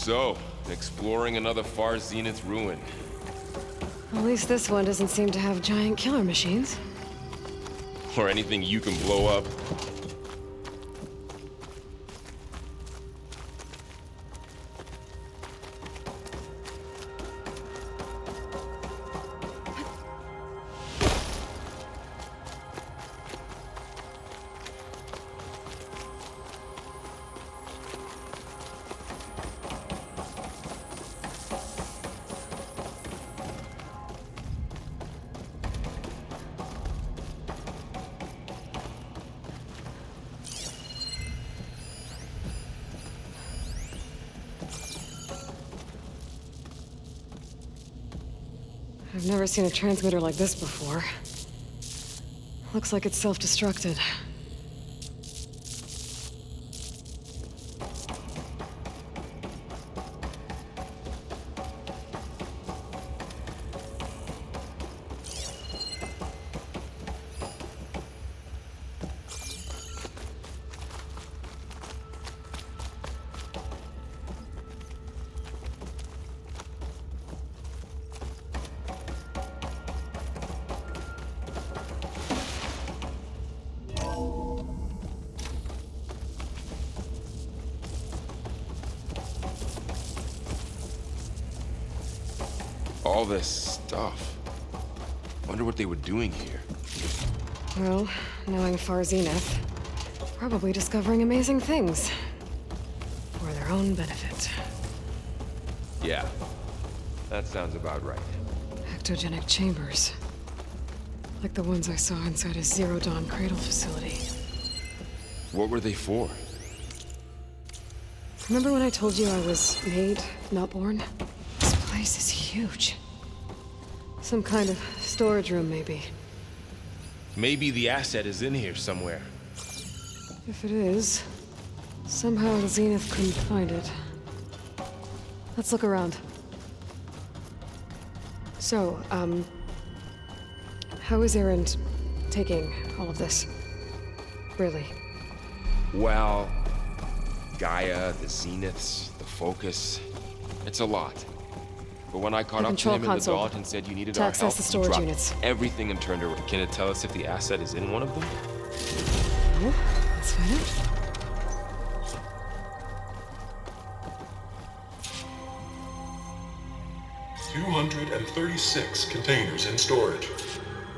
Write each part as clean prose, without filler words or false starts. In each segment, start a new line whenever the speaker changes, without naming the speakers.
So, exploring another far zenith ruin.
At least this one doesn't seem to have giant killer machines.
Or anything you can blow up.
I've never seen a transmitter like this before. Looks like it's self-destructed.
All this stuff. Wonder what they were doing here.
Well, knowing Far Zenith, probably discovering amazing things. For their own benefit.
Yeah, that sounds about right.
Ectogenic chambers. Like the ones I saw inside a Zero Dawn cradle facility.
What were they for?
Remember when I told you I was made, not born? This place is huge. Some kind of storage room, maybe.
Maybe the asset is in here somewhere.
If it is, somehow the Zenith couldn't find it. Let's look around. So, how is Erend taking all of this? Really?
Well, Gaia, the Zeniths, the Focus. It's a lot. But when I caught up to him in the Daunt and said you needed our help,
the
he
storage
dropped
units.
everything and turned around. Can it tell us if the asset is in one of them?
No? Let's find out.
$236 containers in storage.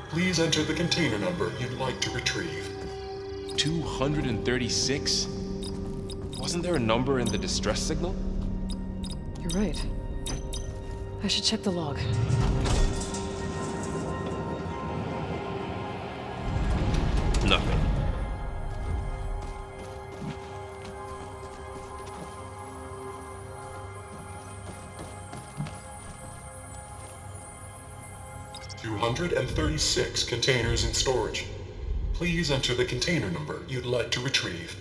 Please enter the container number you'd like to retrieve.
236? Wasn't there a number in the distress signal?
You're right. I should check the log.
Nothing.
$236 containers in storage. Please enter the container number you'd like to retrieve.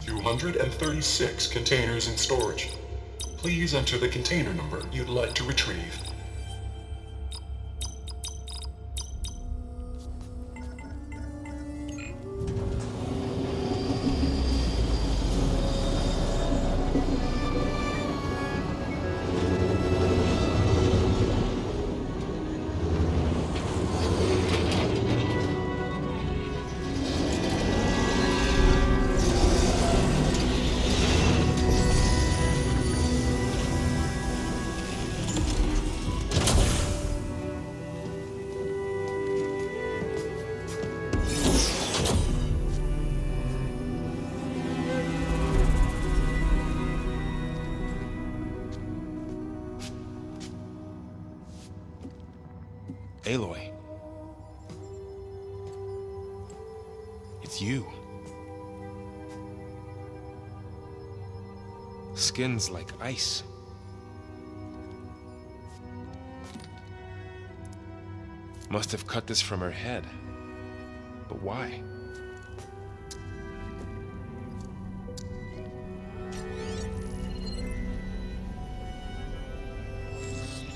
$236 containers in storage. Please enter the container number you'd like to retrieve.
Aloy. It's you. Skin's like ice. Must have cut this from her head. But why?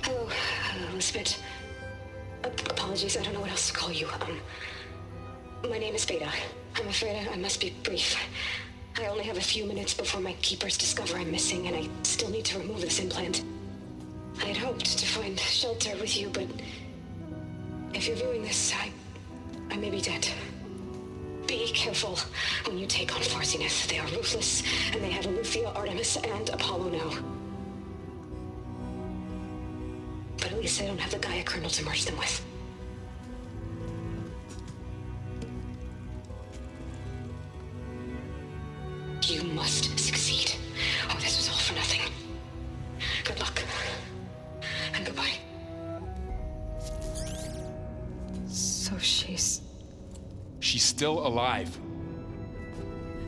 Hello, Elizabeth. Apologies, I don't know what else to call you. My name is Beta. I'm afraid I must be brief. I only have a few minutes before my keepers discover I'm missing, and I still need to remove this implant. I had hoped to find shelter with you, but if you're viewing this, I may be dead. Be careful when you take on Far Zenith. They are ruthless, and they have Aletheia, Artemis, and Apollo now. But at least they don't have the Gaia kernel to merge them with. You must succeed. Oh, this was all for nothing. Good luck. And goodbye. So she's
still alive.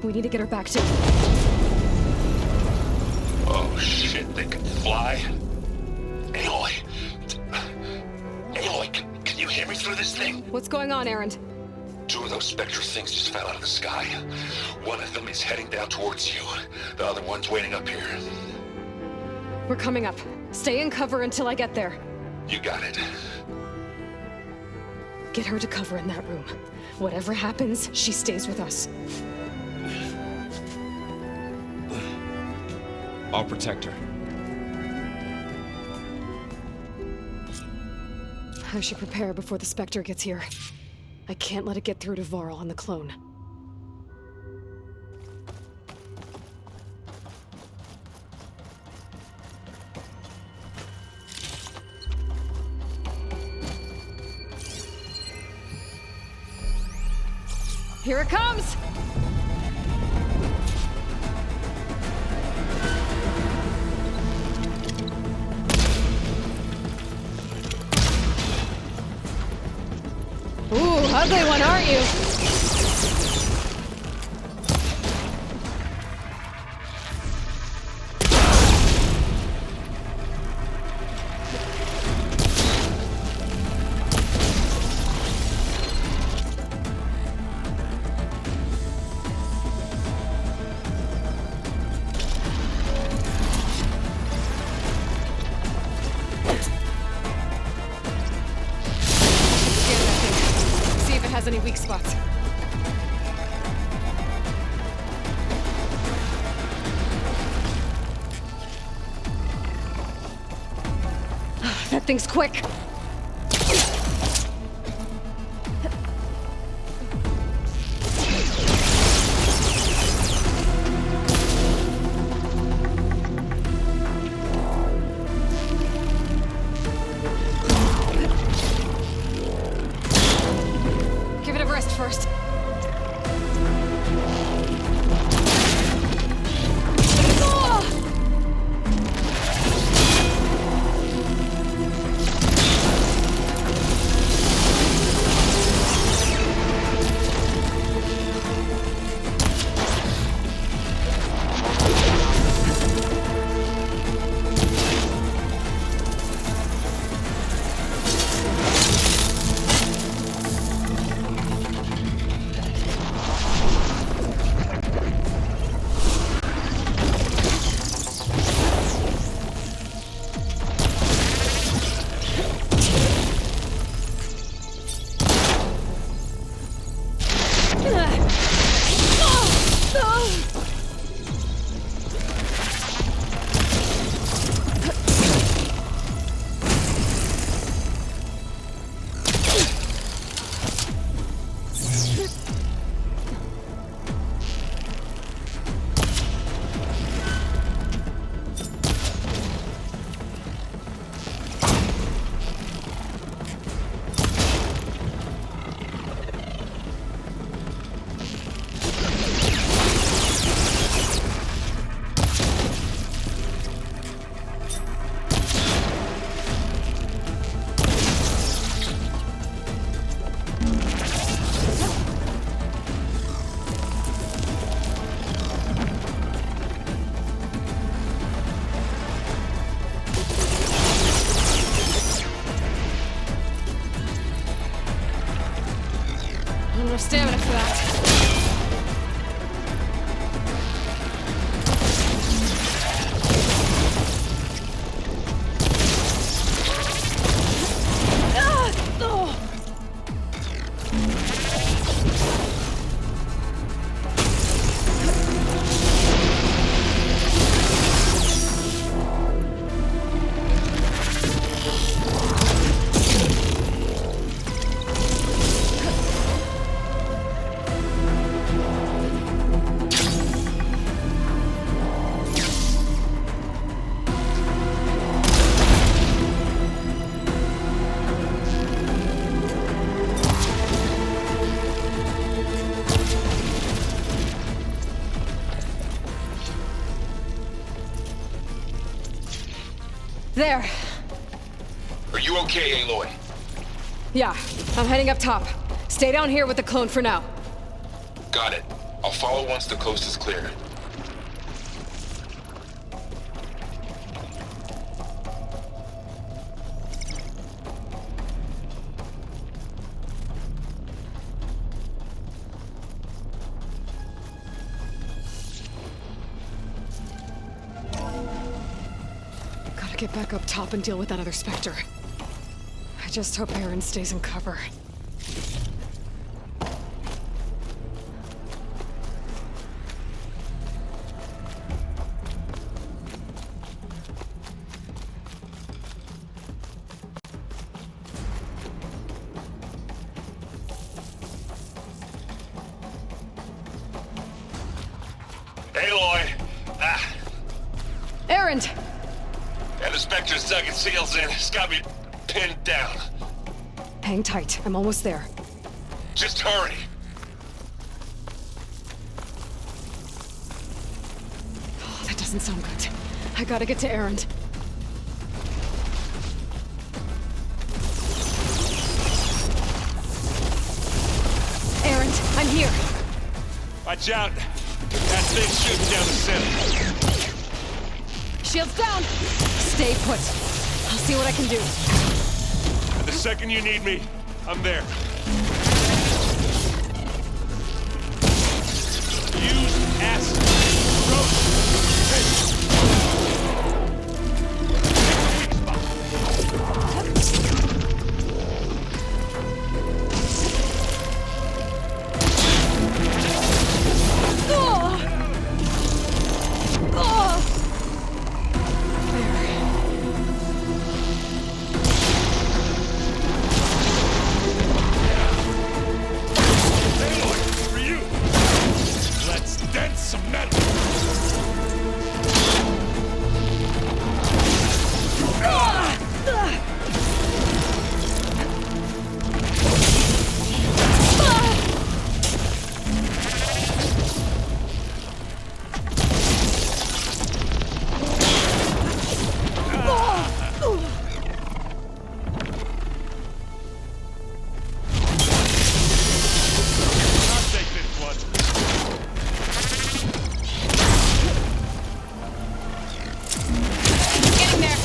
We need to get her back to...
Oh shit, they can fly? Aloy! Aloy, can you hear me through this thing?
What's going on, Aaron?
2 of those Spectre things just fell out of the sky. One of them is heading down towards you. The other one's waiting up here.
We're coming up. Stay in cover until I get there.
You got it.
Get her to cover in that room. Whatever happens, she stays with us.
I'll protect her.
I should prepare before the Spectre gets here. I can't let it get through to Varl on the clone. Here it comes! Ooh, ugly one, aren't you? Any weak spots. That thing's quick. First.
Not enough stamina for that. There.
Are you okay, Aloy?
Yeah, I'm heading up top. Stay down here with the clone for now.
Got it. I'll follow once the coast is clear.
Gotta get back up top and deal with that other Spectre. I just hope Aaron stays in cover.
Aloy!
Aaron!
And the Spectre's dug its heels in. It's got me pinned down.
Hang tight. I'm almost there.
Just hurry.
Oh, that doesn't sound good. I gotta get to Aaron. Aaron, I'm here.
Watch out! That thing's shooting down the center.
Shields down! Stay put. I'll see what I can do.
And the second you need me, I'm there. Use acid. For you! Let's dent some metal! I'll take this one.
Getting there!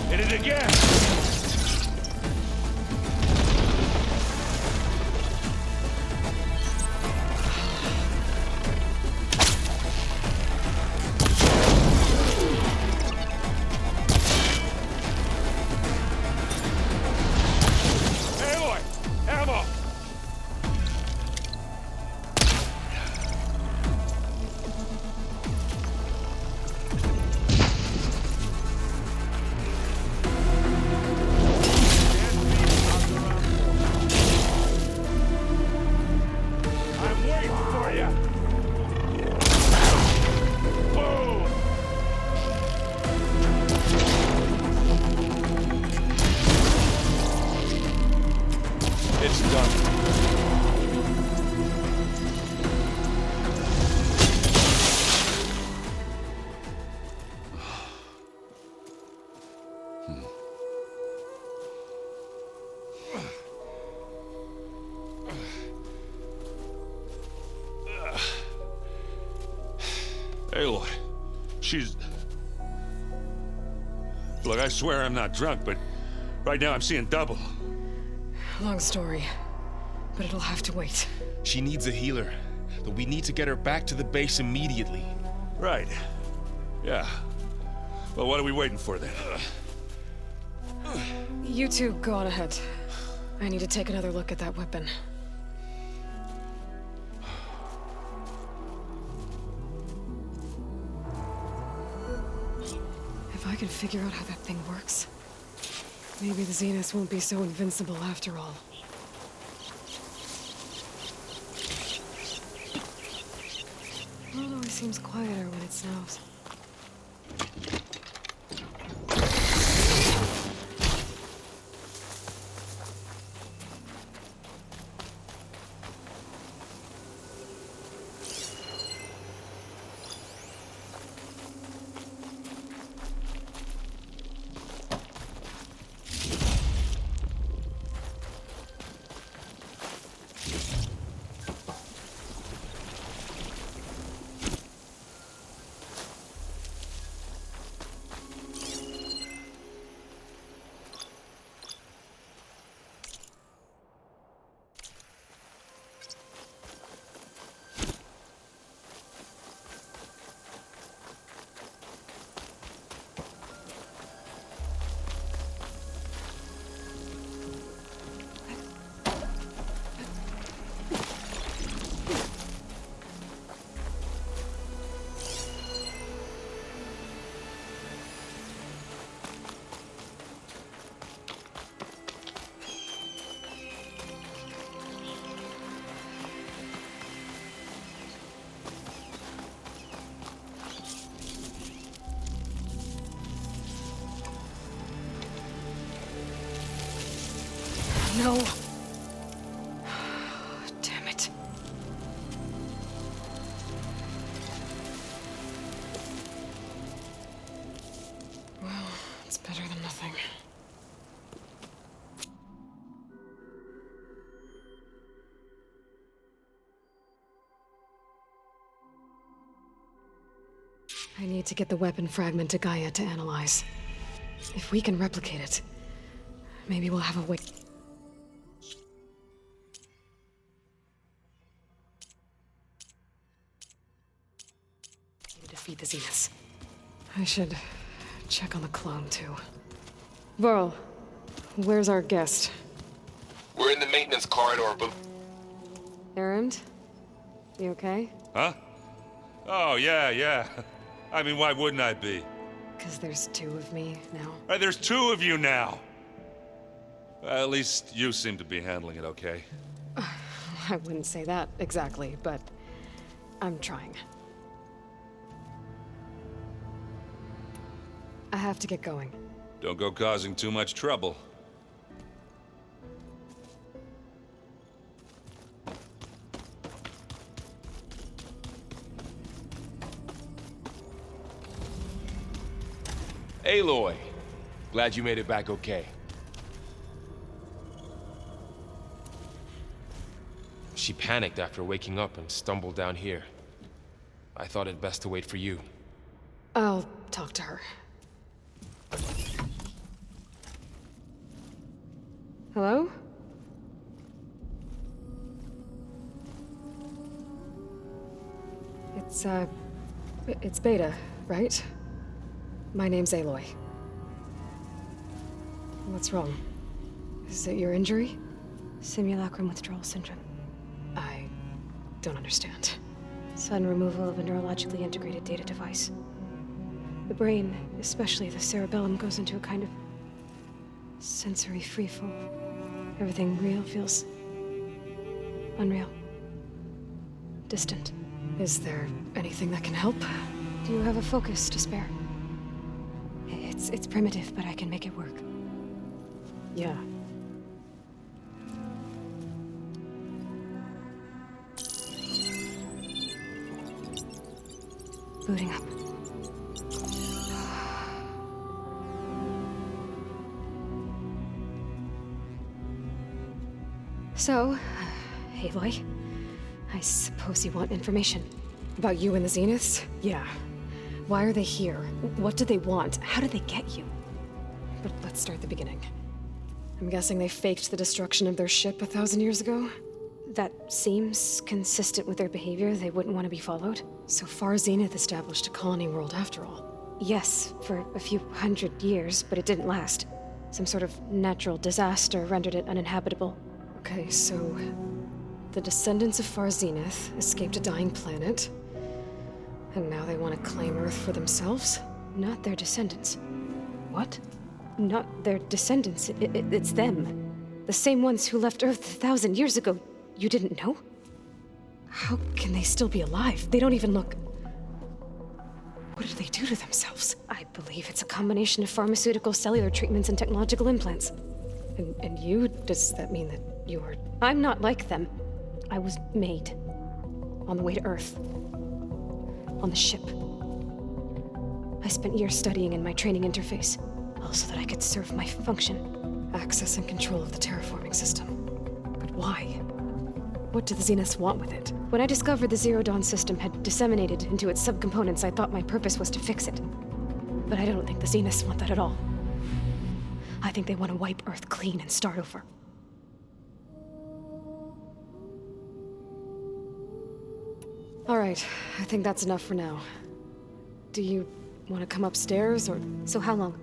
Hit it again! Aloy! Ammo! Aloy, she's... Look, I swear I'm not drunk, but right now I'm seeing double.
Long story, but it'll have to wait.
She needs a healer, but we need to get her back to the base immediately.
Right. Yeah. Well, what are we waiting for then?
You two go on ahead. I need to take another look at that weapon. If I can figure out how that thing works, maybe the Zeniths won't be so invincible after all. The world always seems quieter when it snows. No. Damn it. Well, it's better than nothing. I need to get the weapon fragment to Gaia to analyze. If we can replicate it, maybe we'll have a way. To defeat the Zeniths. I should check on the clone, too. Varl, where's our guest?
We're in the maintenance corridor, but...
Errand? You okay?
Huh? Oh, yeah. I mean, why wouldn't I be?
Because there's two of me now.
There's two of you now! At least you seem to be handling it okay.
I wouldn't say that exactly, but I'm trying. I have to get going.
Don't go causing too much trouble.
Aloy, glad you made it back okay. She panicked after waking up and stumbled down here. I thought it best to wait for you.
I'll talk to her. Hello? It's Beta, right? My name's Aloy. What's wrong? Is it your injury?
Simulacrum withdrawal syndrome.
I don't understand.
Sudden removal of a neurologically integrated data device. The brain, especially the cerebellum, goes into a kind of sensory freefall. Everything real feels unreal. Distant.
Is there anything that can help?
Do you have a focus to spare? It's primitive, but I can make it work.
Yeah.
Booting up. So, Aloy, I suppose you want information.
About you and the Zeniths? Yeah. Why are they here? What do they want? How did they get you? But let's start at the beginning. I'm guessing they faked the destruction of their ship 1,000 years ago?
That seems consistent with their behavior. They wouldn't want to be followed.
So far, Zenith established a colony world after all.
Yes, for a few hundred years, but it didn't last. Some sort of natural disaster rendered it uninhabitable.
Okay, so the descendants of Far Zenith escaped a dying planet, and now they want to claim Earth for themselves?
Not their descendants.
What?
Not their descendants. It's them. The same ones who left Earth 1,000 years ago. You didn't know?
How can they still be alive? They don't even look... What did they do to themselves?
I believe it's a combination of pharmaceutical, cellular treatments, and technological implants.
And you? Does that mean that you are...
I'm not like them. I was made. On the way to Earth. On the ship. I spent years studying in my training interface, all so that I could serve my function.
Access and control of the terraforming system. But why? What do the Zeniths want with it?
When I discovered the Zero Dawn system had disseminated into its subcomponents, I thought my purpose was to fix it. But I don't think the Zeniths want that at all. I think they want to wipe Earth clean and start over.
All right, I think that's enough for now. Do you want to come upstairs, or...
So how long?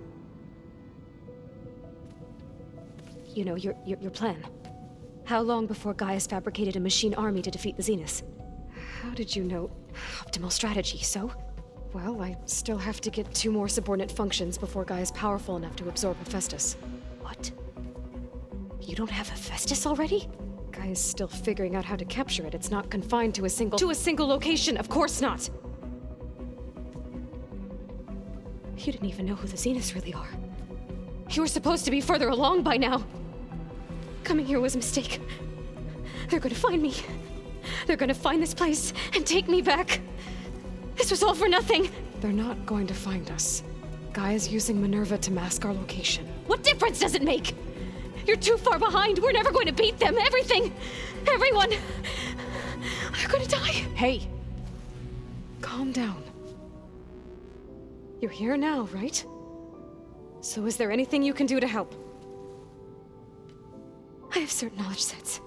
You know, your plan. How long before Gaia's fabricated a machine army to defeat the Zeniths?
How did you know?
Optimal strategy, so?
Well, I still have to get 2 more subordinate functions before Gaia's powerful enough to absorb Hephaestus.
What? You don't have Hephaestus already?
Gaia's still figuring out how to capture it. It's not confined to a single location, of course not!
You didn't even know who the Zeniths really are. You were supposed to be further along by now. Coming here was a mistake. They're gonna find me. They're gonna find this place and take me back. This was all for nothing.
They're not going to find us. Gaia's using Minerva to mask our location.
What difference does it make? You're too far behind. We're never going to beat them. Everything, everyone, are gonna die.
Hey, calm down. You're here now, right? So is there anything you can do to help?
I have certain knowledge sets.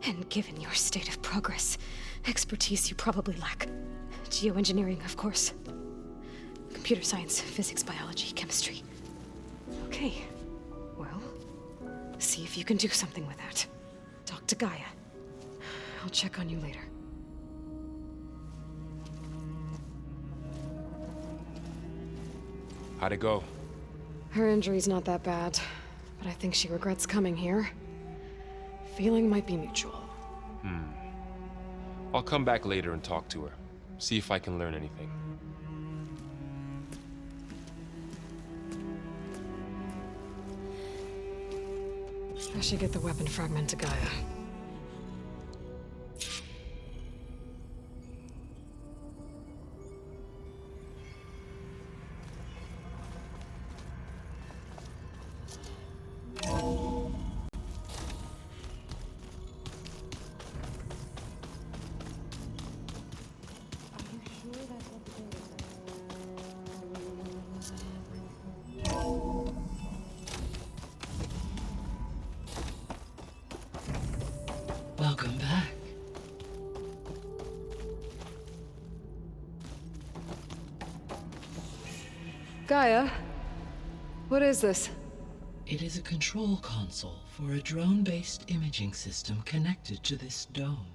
And given your state of progress, expertise you probably lack. Geoengineering, of course. Computer science, physics, biology, chemistry.
Okay. Well, see if you can do something with that. Talk to Gaia. I'll check on you later.
How'd it go?
Her injury's not that bad, but I think she regrets coming here. Feeling might be mutual.
I'll come back later and talk to her. See if I can learn anything.
I should get the weapon fragment to Gaia.
Welcome back.
Gaia, what is this?
It is a control console for a drone-based imaging system connected to this dome.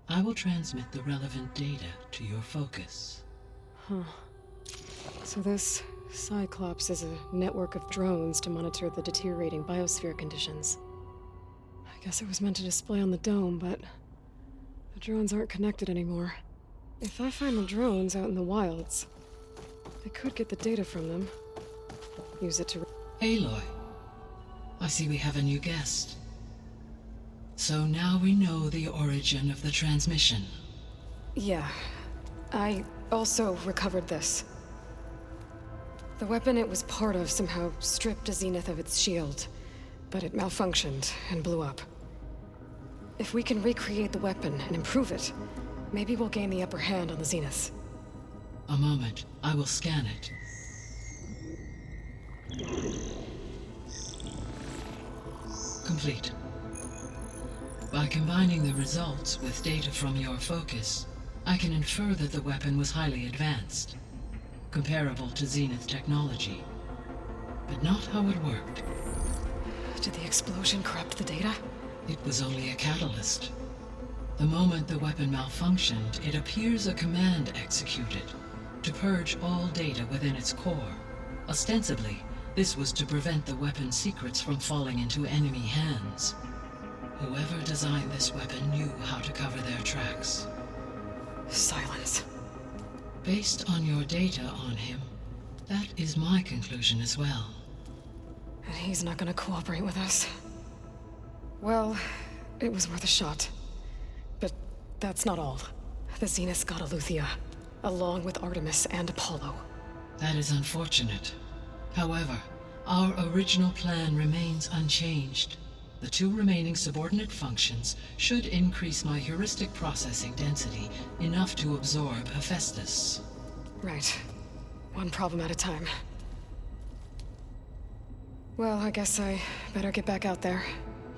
I will transmit the relevant data to your focus.
Huh. So this Cyclops is a network of drones to monitor the deteriorating biosphere conditions. I guess it was meant to display on the dome, but the drones aren't connected anymore. If I find the drones out in the wilds, I could get the data from them. Use it to...
Aloy, I see we have a new guest. So now we know the origin of the transmission.
Yeah. I also recovered this. The weapon it was part of somehow stripped a Zenith of its shield, but it malfunctioned and blew up. If we can recreate the weapon and improve it, maybe we'll gain the upper hand on the Zeniths.
A moment. I will scan it. Complete. By combining the results with data from your focus, I can infer that the weapon was highly advanced, comparable to Zenith technology. But not how it worked.
Did the explosion corrupt the data?
It was only a catalyst. The moment the weapon malfunctioned, it appears a command executed to purge all data within its core. Ostensibly, this was to prevent the weapon's secrets from falling into enemy hands. Whoever designed this weapon knew how to cover their tracks.
Silence.
Based on your data on him, that is my conclusion as well.
And he's not gonna cooperate with us. Well, it was worth a shot. But that's not all. The Zeniths got Aletheia, along with Artemis and Apollo.
That is unfortunate. However, our original plan remains unchanged. The 2 remaining subordinate functions should increase my heuristic processing density enough to absorb Hephaestus.
Right. One problem at a time. Well, I guess I better get back out there.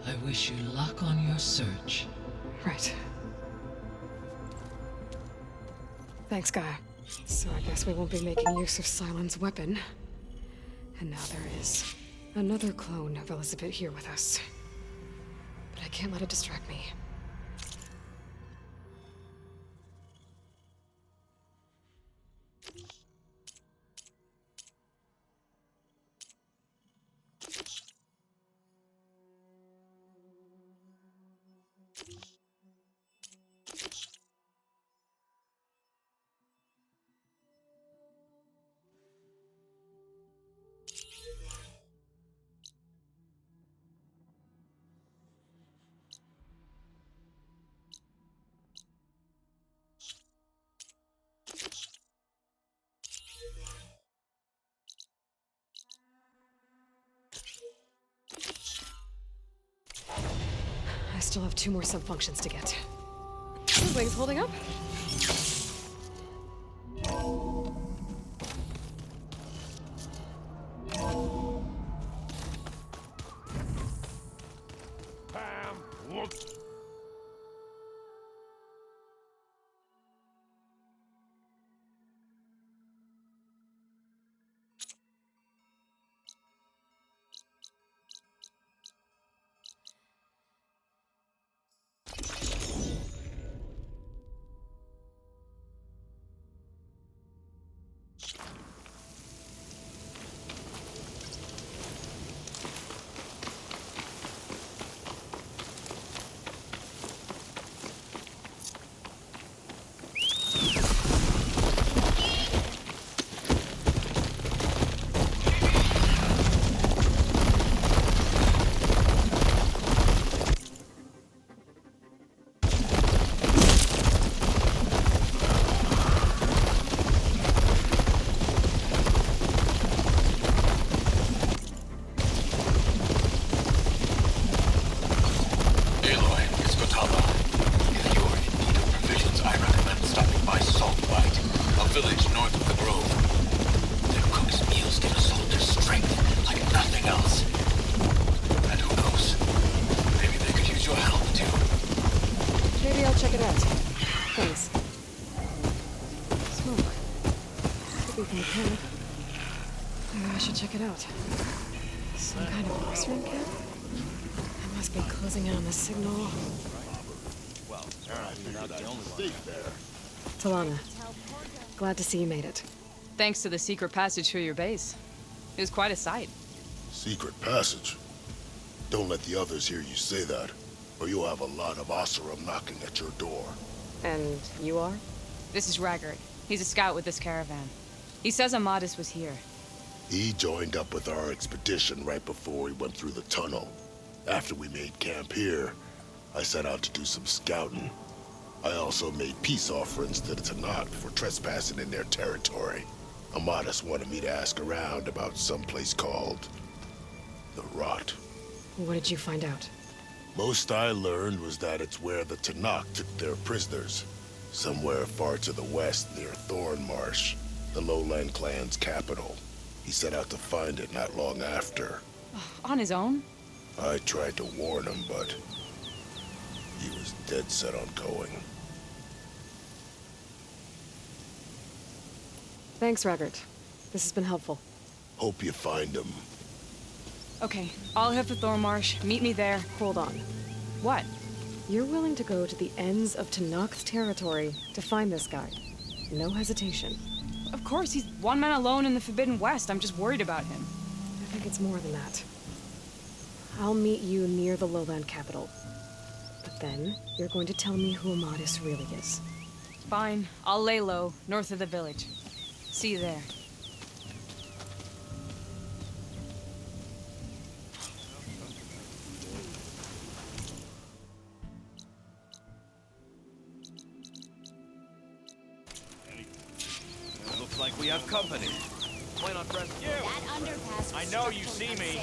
I wish you luck on your search.
Right. Thanks, Gaia. So I guess we won't be making use of Cylon's weapon. And now there is another clone of Elizabeth here with us. But I can't let it distract me. I still have 2 more sub-functions to get. Those wings holding up?
Pam, look.
Check it out. Thanks. Smoke. Could be from the camp. Maybe I should check it out. Some kind of mushroom camp? I must be closing in on the signal. Talana, glad to see you made it.
Thanks to the secret passage through your base. It was quite a sight.
Secret passage? Don't let the others hear you say that, or you'll have a lot of Oseram knocking at your door.
And you are?
This is Raggard. He's a scout with this caravan. He says Amadis was here.
He joined up with our expedition right before we went through the tunnel. After we made camp here, I set out to do some scouting. I also made peace offerings to the Tanakh for trespassing in their territory. Amadis wanted me to ask around about some place called the Rot.
What did you find out?
Most I learned was that it's where the Tanakh took their prisoners. Somewhere far to the west near Thorn Marsh. the Lowland clan's capital. He set out to find it not long after.
On his own?
I tried to warn him, but he was dead set on going.
Thanks, Raggart. This has been helpful.
Hope you find him.
Okay, I'll head for Thornmarsh. Meet me there.
Hold on.
What?
You're willing to go to the ends of Tenakth territory to find this guy. No hesitation.
Of course, he's one man alone in the Forbidden West. I'm just worried about him.
I think it's more than that. I'll meet you near the Lowland capital. But then, you're going to tell me who Amadis really is.
Fine. I'll lay low, north of the village. See you there.
Looks like we have company. Plan on pressing you.
That underpass.
I know you see me.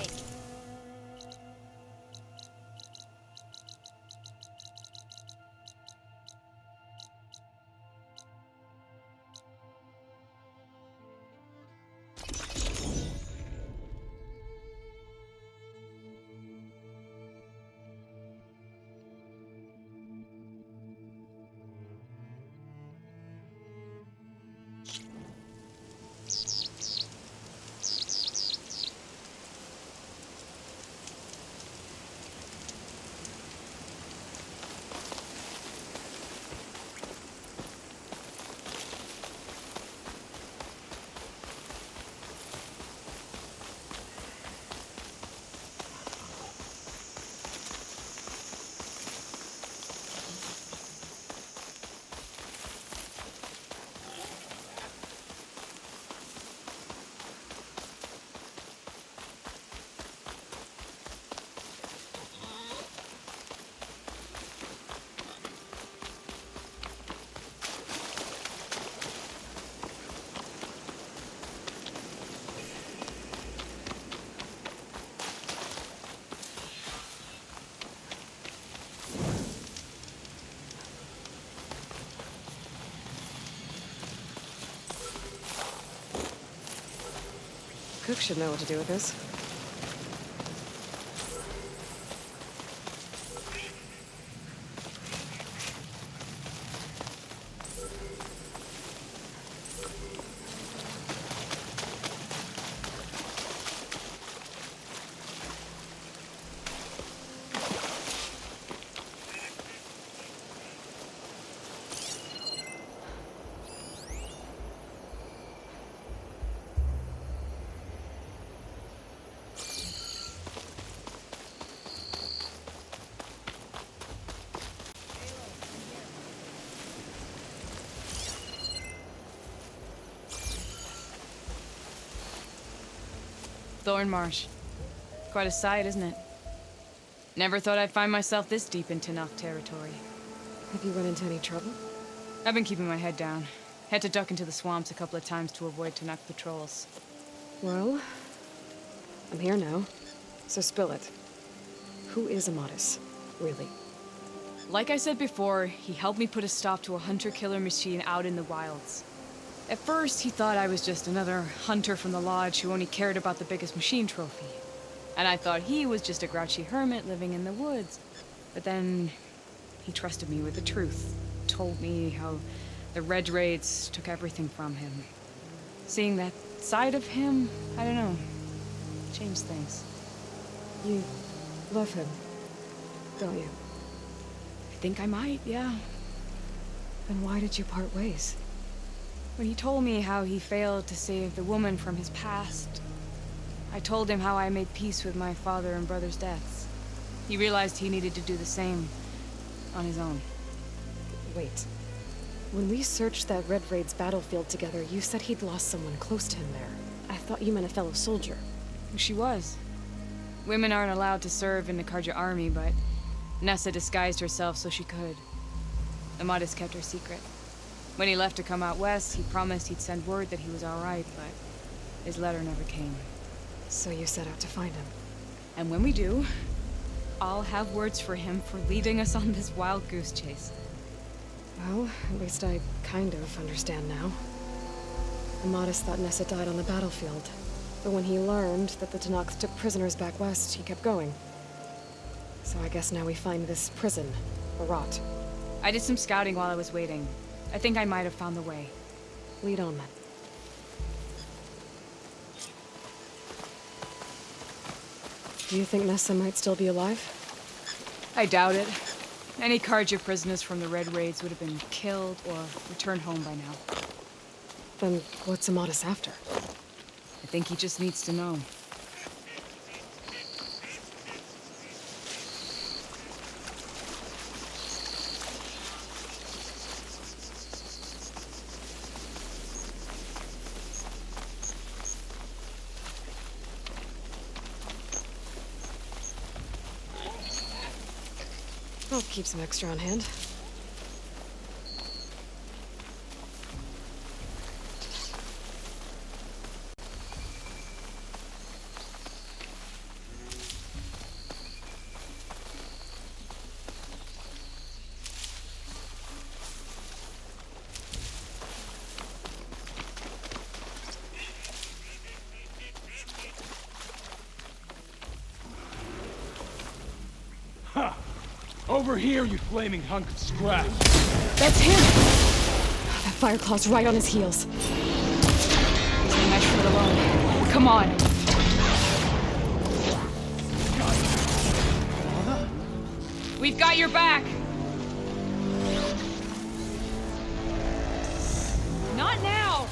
Cook should know what to do with this.
Thornmarsh. Quite a sight, isn't it? Never thought I'd find myself this deep in Tenakth territory.
Have you run into any trouble?
I've been keeping my head down. Had to duck into the swamps a couple of times to avoid Tenakth patrols.
Well, I'm here now, so spill it. Who is Amadis, really?
Like I said before, he helped me put a stop to a hunter-killer machine out in the wilds. At first, he thought I was just another hunter from the lodge who only cared about the biggest machine trophy. And I thought he was just a grouchy hermit living in the woods. But then, he trusted me with the truth. Told me how the Red Raids took everything from him. Seeing that side of him, I don't know, changed things.
You love him, don't you?
I think I might, yeah.
Then why did you part ways?
When he told me how he failed to save the woman from his past, I told him how I made peace with my father and brother's deaths. He realized he needed to do the same on his own.
Wait. When we searched that Red Raid's battlefield together, you said he'd lost someone close to him there. I thought you meant a fellow soldier.
She was. Women aren't allowed to serve in the Karja army, but Nessa disguised herself so she could. Amadis kept her secret. When he left to come out west, he promised he'd send word that he was all right, but his letter never came.
So you set out to find him.
And when we do, I'll have words for him for leading us on this wild goose chase.
Well, at least I kind of understand now. Amatis thought Nessa died on the battlefield. But when he learned that the Tenaks took prisoners back west, he kept going. So I guess now we find this prison, Barat.
I did some scouting while I was waiting. I think I might have found the way.
Lead on then. Do you think Nessa might still be alive?
I doubt it. Any Carja prisoners from the Red Raids would have been killed or returned home by now.
Then what's Amatis after?
I think he just needs to know.
I'll keep some extra on hand.
Over here, you flaming hunk of scrap!
That's him! That Fireclaw's right on his heels.
Leave my foot alone. Come on! We've got your back! Not now!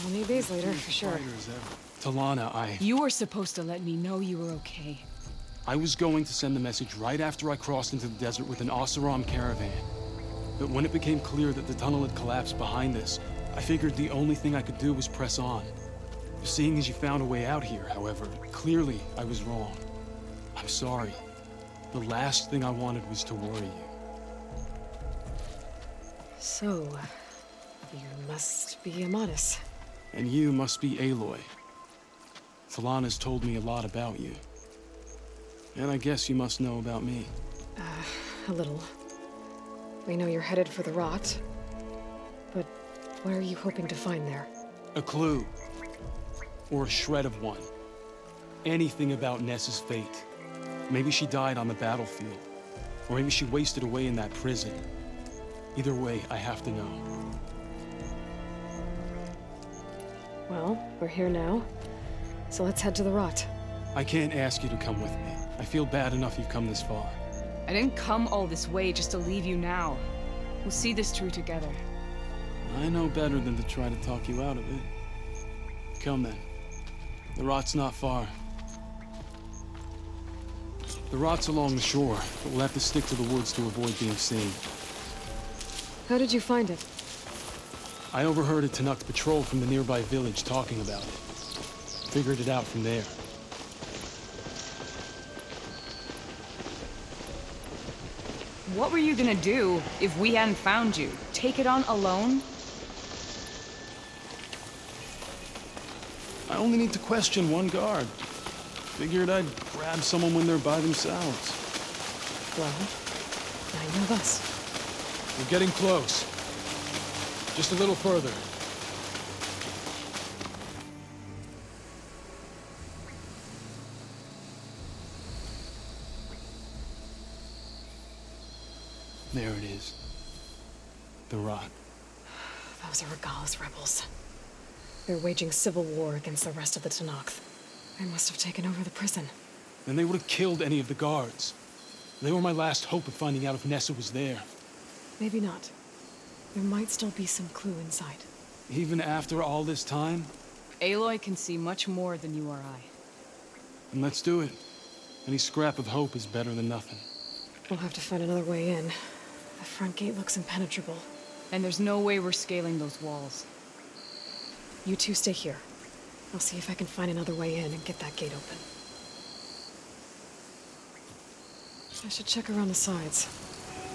We'll need these later, for sure.
Fighters ever.
Talana,
You were supposed to let me know you were okay.
I was going to send the message right after I crossed into the desert with an Oseram caravan. But when it became clear that the tunnel had collapsed behind us, I figured the only thing I could do was press on. Seeing as you found a way out here, however, clearly I was wrong. I'm sorry. The last thing I wanted was to worry you.
So, you must be Amatis.
And you must be Aloy. Talana's told me a lot about you. And I guess you must know about me.
A little. We know you're headed for the rot. But what are you hoping to find there?
A clue. Or a shred of one. Anything about Ness's fate. Maybe she died on the battlefield. Or maybe she wasted away in that prison. Either way, I have to know.
Well, we're here now. So let's head to the rot.
I can't ask you to come with me. I feel bad enough you've come this far.
I didn't come all this way just to leave you now. We'll see this through together.
I know better than to try to talk you out of it. Come then. The rot's not far. The rot's along the shore, but we'll have to stick to the woods to avoid being seen.
How did you find it?
I overheard a Tanuk patrol from the nearby village talking about it. Figured it out from there.
What were you gonna do if we hadn't found you? Take it on alone?
I only need to question one guard. Figured I'd grab someone when they're by themselves.
Well, now you have us.
We're getting close. Just a little further. There it is. The rot.
Those are Regala's rebels. They're waging civil war against the rest of the Tenakth. They must have taken over the prison.
Then they would have killed any of the guards. They were my last hope of finding out if Nessa was there.
Maybe not. There might still be some clue inside.
Even after all this time?
Aloy can see much more than you or I.
Then let's do it. Any scrap of hope is better than nothing.
We'll have to find another way in. The front gate looks impenetrable.
And there's no way we're scaling those walls.
You two stay here. I'll see if I can find another way in and get that gate open. I should check around the sides.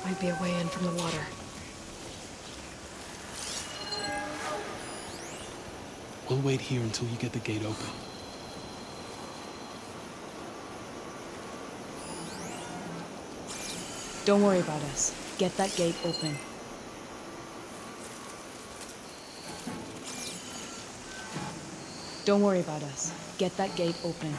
Might be a way in from the water.
We'll wait here until you get the gate open.
Don't worry about us. Get that gate open. Don't worry about us. Get that gate open.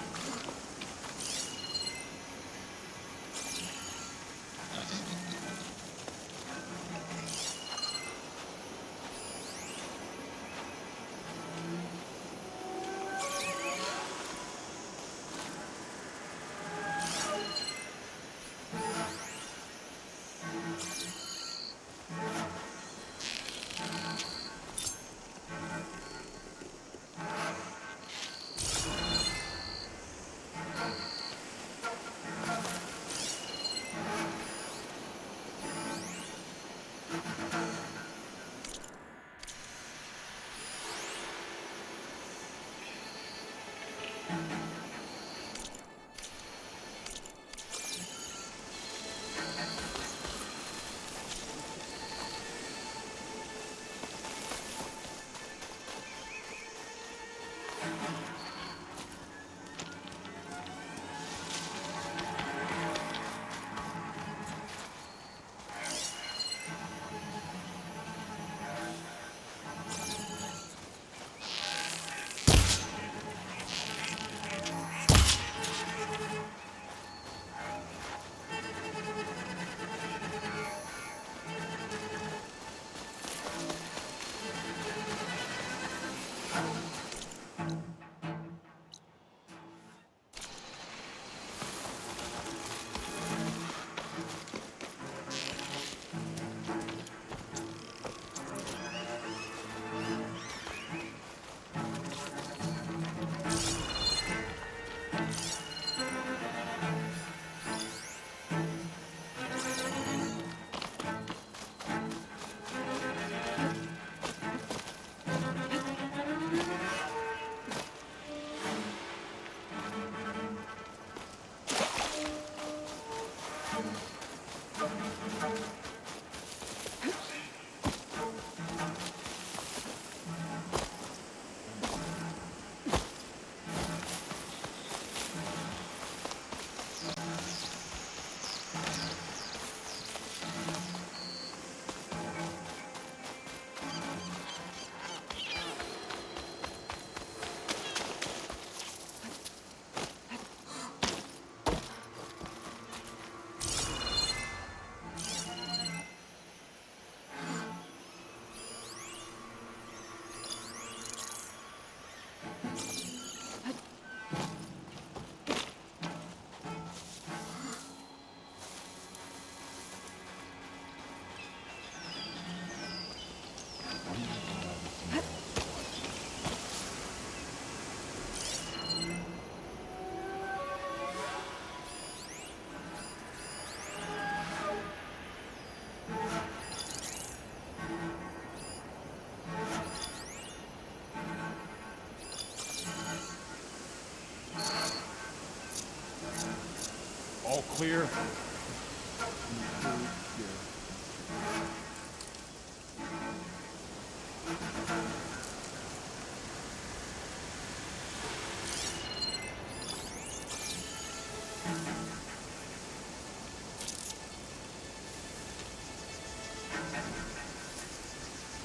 All clear?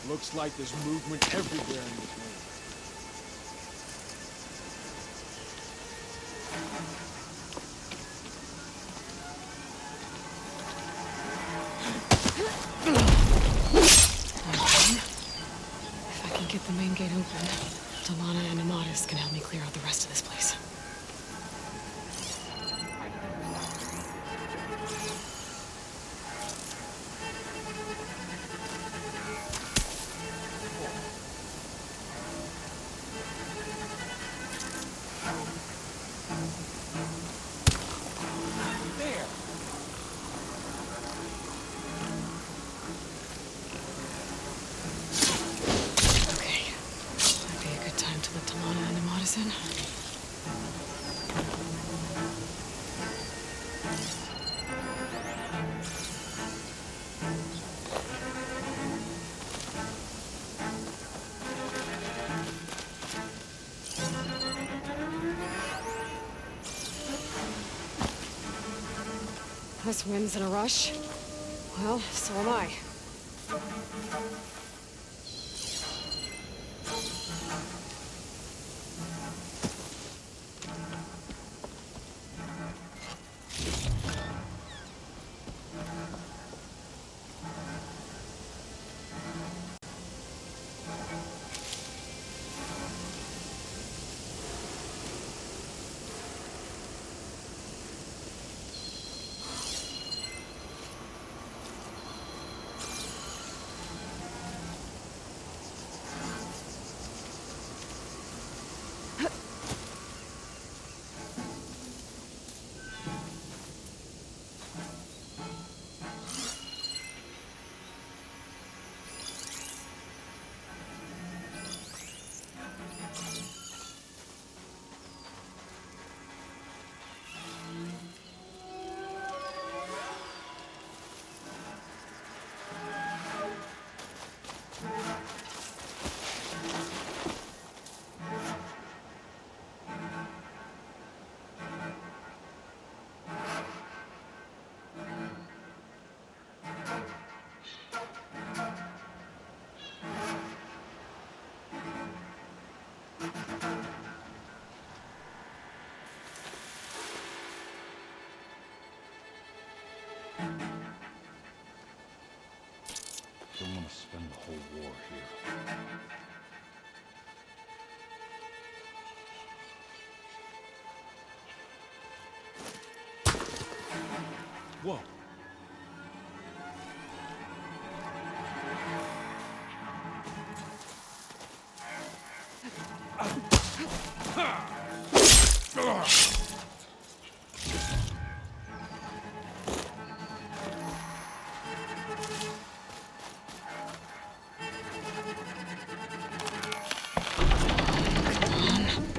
Looks like there's movement everywhere in this room.
If I can get the main gate open, Talana and Amatis can help me clear out the rest of this place. This wind's in a rush. Well, so am I.
Don't want to spend the whole war here. Whoa.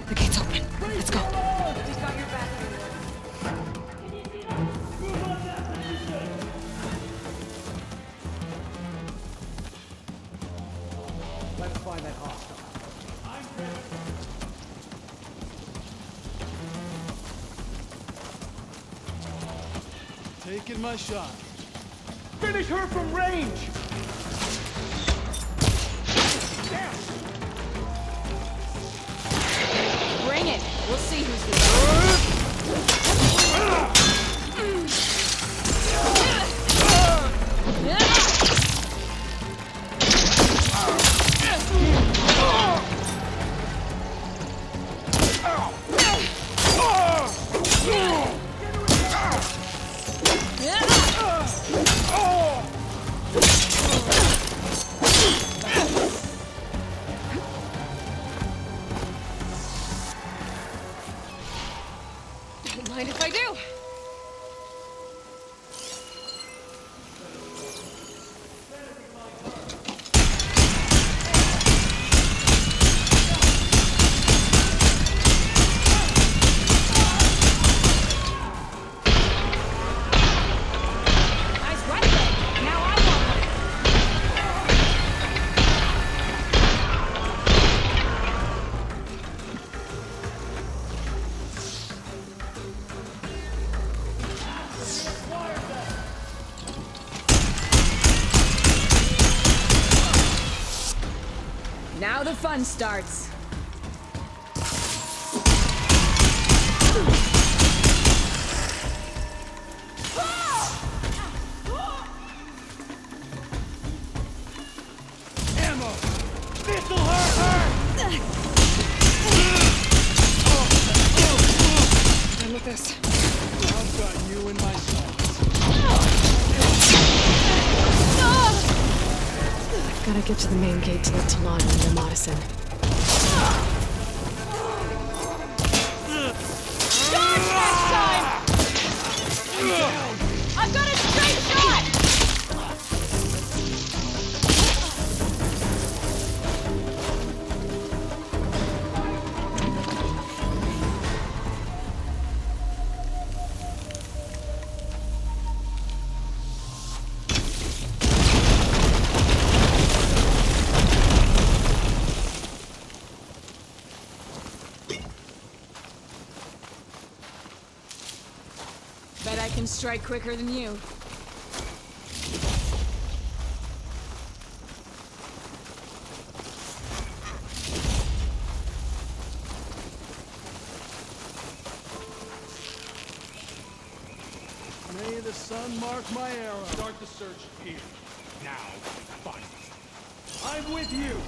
The gate's open. Let's go.
Let's find that hostile.
Taking my shot.
Finish her from range!
Bring it. We'll see who's the best. Don't mind if I do. the fun starts.
Ammo! This'll hurt her!
Done with this.
I've got you in my sights.
Gotta get to the main gate to the Talon near Madison.
Charge next time! I've got a straight shot! Bet I can strike quicker than you.
May the sun mark my arrow.
Start the search here. Now, fight. I'm with you!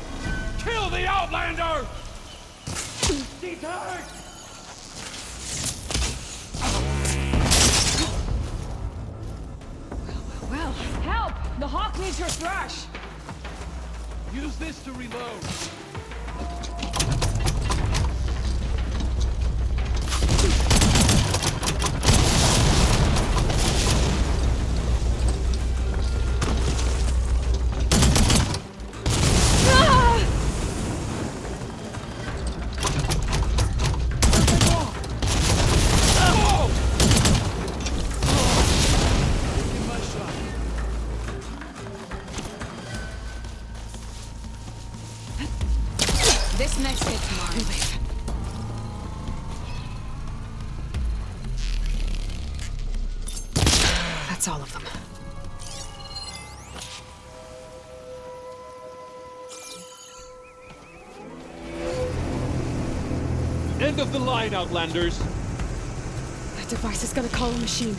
Kill the Outlander! Deterred!
Well, help! The Hawk needs her thrash!
Use this to reload.
This next hit tomorrow.
That's all of them.
End of the line, Outlanders!
That device is gonna call a machine.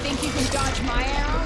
Think you can dodge my arrow?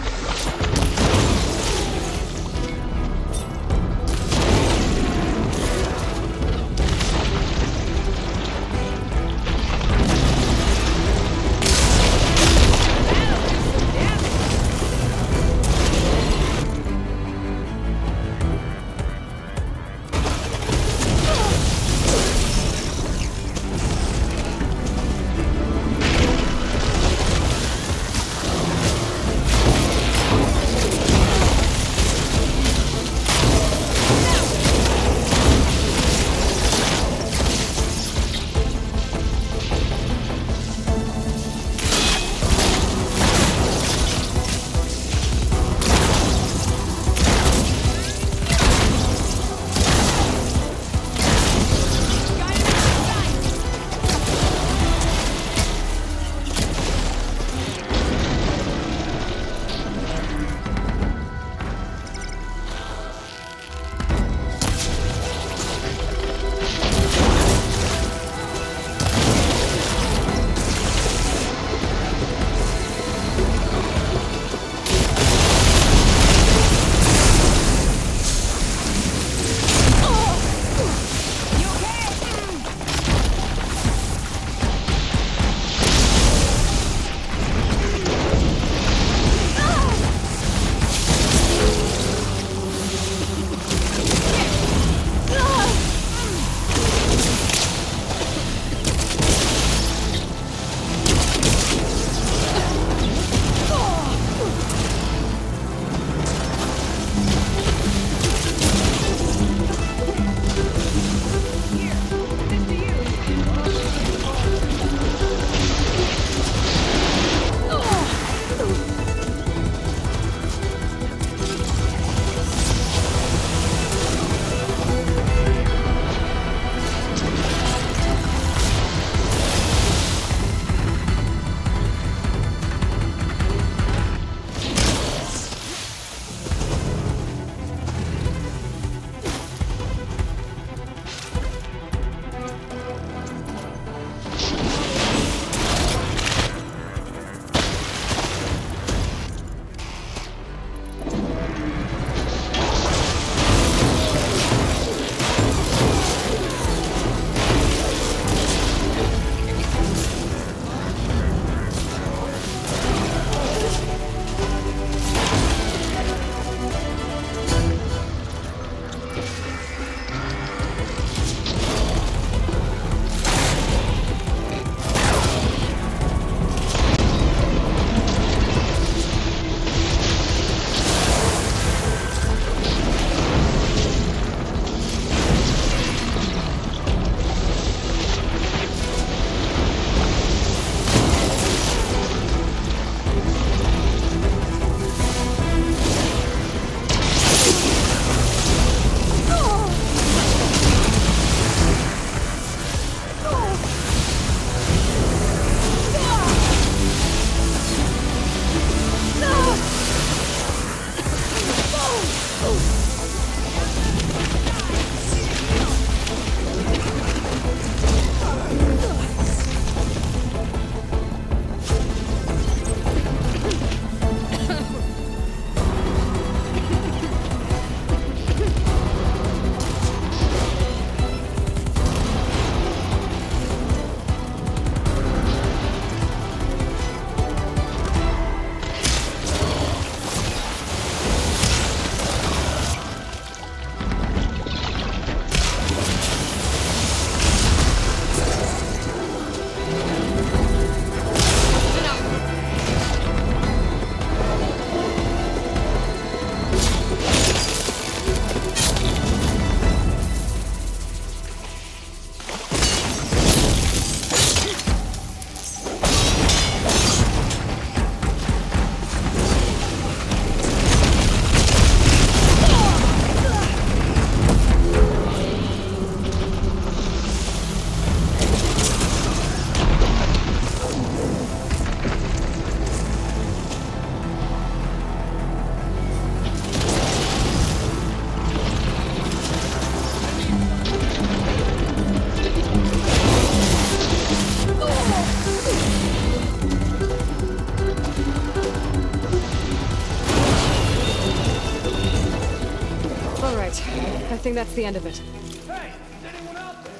I think that's the end of it.
Hey, is anyone out there?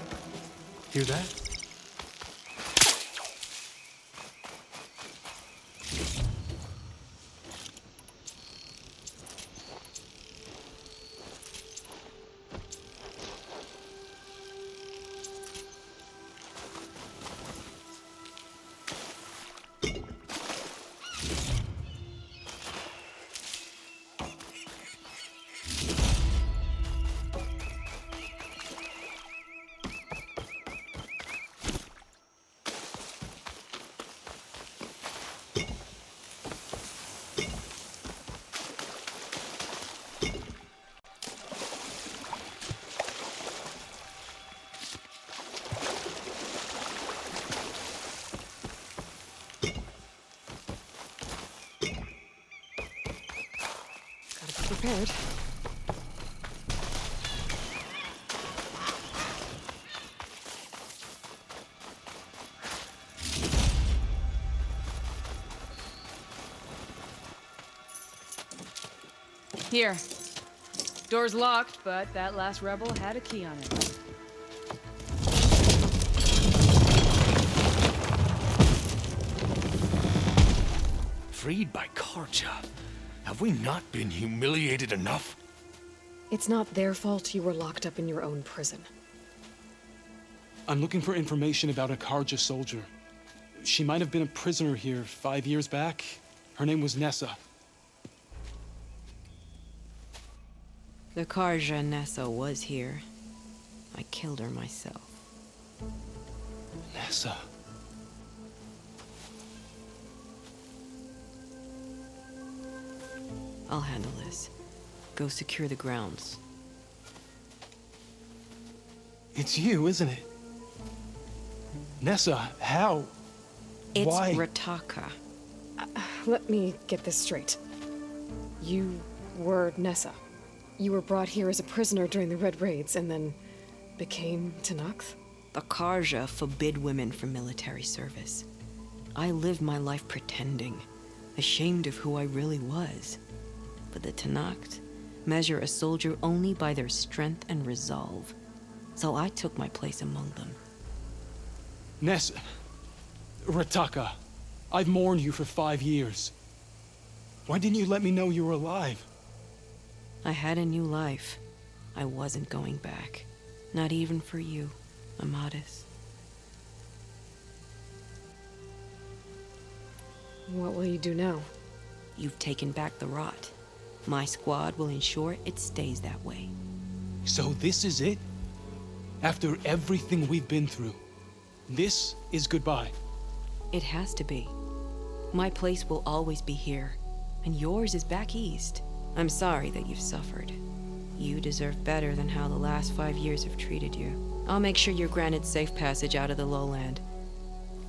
Hear that?
Prepared.
Here. Door's locked, but that last rebel had a key on it.
Freed by Karja. Have we not been humiliated enough?
It's not their fault you were locked up in your own prison.
I'm looking for information about a Karja soldier. She might have been a prisoner here 5 years back. Her name was Nessa.
The Karja Nessa was here. I killed her myself.
Nessa?
I'll handle this. Go secure the grounds.
It's you, isn't it? Nessa, how?
It's
Why?
Rataka.
Let me get this straight. You were Nessa. You were brought here as a prisoner during the Red Raids and then became Tenakth?
The Karja forbid women from military service. I lived my life pretending, ashamed of who I really was. But the Tenakth measure a soldier only by their strength and resolve. So I took my place among them.
Nessa. Rataka. I've mourned you for 5 years. Why didn't you let me know you were alive?
I had a new life. I wasn't going back. Not even for you, Amadis.
What will you do now?
You've taken back the rot. My squad will ensure it stays that way.
So this is it? After everything we've been through, this is goodbye?
It has to be. My place will always be here, and yours is back east. I'm sorry that you've suffered. You deserve better than how the last 5 years have treated you. I'll make sure you're granted safe passage out of the lowland.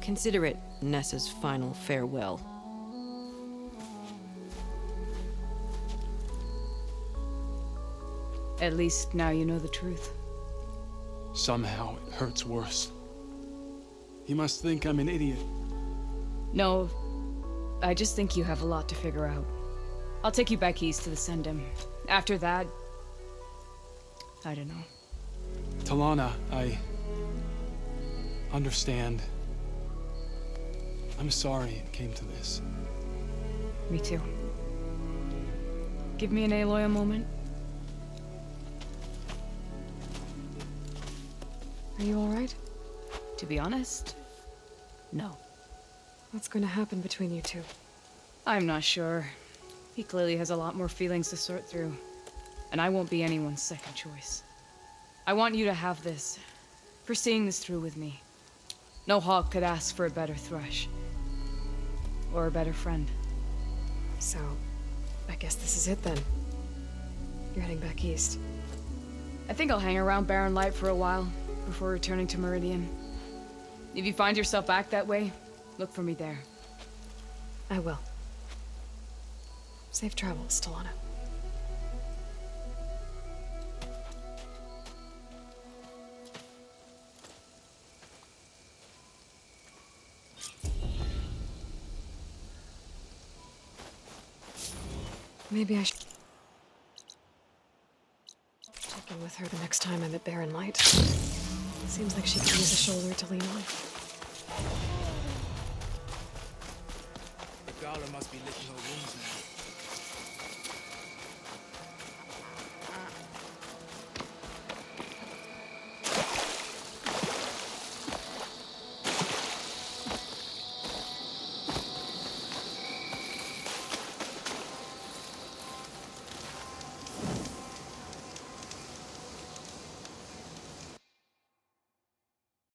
Consider it Nessa's final farewell.
At least now you know the truth.
Somehow it hurts worse. You must think I'm an idiot.
No, I just think you have a lot to figure out. I'll take you back east to the Sendem. After that, I don't know.
Talana, I understand. I'm sorry it came to this.
Me too. Give me an Aloy a moment.
Are you alright?
To be honest, no.
What's going to happen between you two?
I'm not sure. He clearly has a lot more feelings to sort through. And I won't be anyone's second choice. I want you to have this. For seeing this through with me. No hawk could ask for a better thrush. Or a better friend.
So, I guess this is it then. You're heading back east.
I think I'll hang around Barren Light for a while, before returning to Meridian. If you find yourself back that way, look for me there.
I will. Safe travels, Talana. Maybe I should check in with her the next time I'm at Barren Light. Seems like she could use a shoulder to lean on.
The Gala must be licking her wounds now.